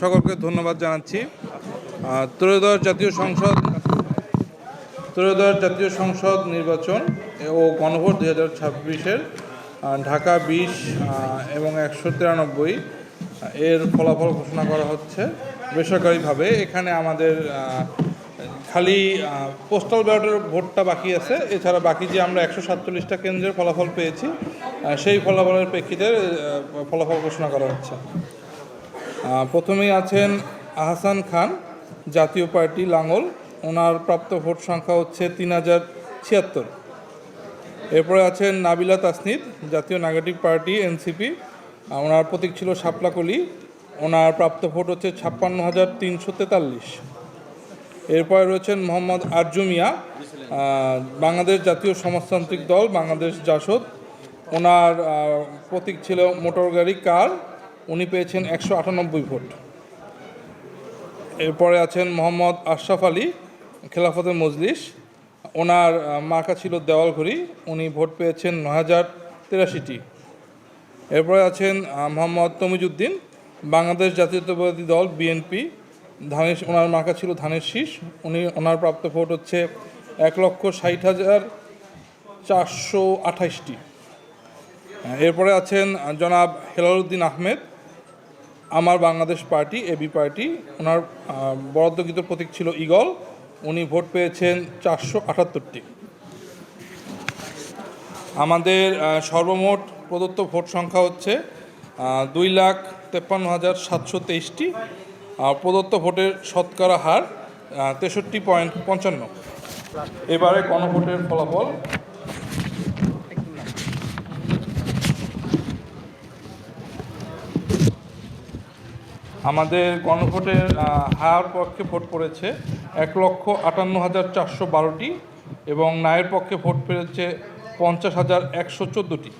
সকলকে ধন্যবাদ জানাচ্ছি। ত্রয়োদশ জাতীয় সংসদ নির্বাচন ও গণভোট 2026-এর ঢাকা 20 এবং 193 এর ফলাফল ঘোষণা করা হচ্ছে বেসরকারিভাবে। এখানে আমাদের খালি পোস্টাল ব্যালটের ভোটটা বাকি আছে। এছাড়া বাকি যে আমরা 147টা কেন্দ্রের ফলাফল পেয়েছি, সেই ফলাফলের প্রেক্ষিতে ফলাফল ঘোষণা করা হচ্ছে। প্রথমেই আছেন আহসান খান, জাতীয় পার্টি লাঙ্গল। ওনার প্রাপ্ত ভোট সংখ্যা হচ্ছে 3076। এরপরে আছেন নাবিলা তাসনিদ, জাতীয় নাগরিক পার্টি এনসিপি। ওনার প্রতীক ছিল শাপলাকলি। ওনার প্রাপ্ত ভোট হচ্ছে 56,343। এরপরে রয়েছেন মোহাম্মদ আরজু মিয়া, বাংলাদেশ জাতীয় সমাজতান্ত্রিক দল, বাংলাদেশ জাসদ। ওনার প্রতীক ছিল মোটর গাড়ি কার। উনি পেয়েছেন 198 ভোট। এরপরে আছেন মোহাম্মদ আশরাফ আলী, খেলাফতে মজলিস। ওনার মার্কা ছিল দেওয়াল ঘড়ি। উনি ভোট পেয়েছেন 9083টি। এরপরে আছেন মোহাম্মদ তমিজউদ্দিন, বাংলাদেশ জাতীয়তাবাদী দল বিএনপি। ওনার মার্কা ছিল ধানের শীষ। ওনার প্রাপ্ত ভোট হচ্ছে 1,60,428টি। এরপরে আছেন জনাব হেলালুদ্দিন আহমেদ, আমার বাংলাদেশ পার্টি এবি পার্টি। ওনার বরাদ্দকৃত প্রতীক ছিল ঈগল। উনি ভোট পেয়েছেন 478টি। আমাদের সর্বমোট প্রদত্ত ভোট সংখ্যা হচ্ছে 2,53,723টি। প্রদত্ত ভোটের শতকরা হার 63.55। এবারে গণভোটের ফলাফল। আমাদের গণভোটের হার পক্ষে ভোট পড়েছে 1,58,412টি এবং নায়ের পক্ষে ভোট পেয়েছে 50,114টি।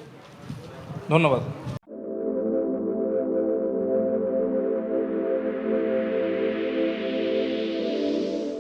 ধন্যবাদ।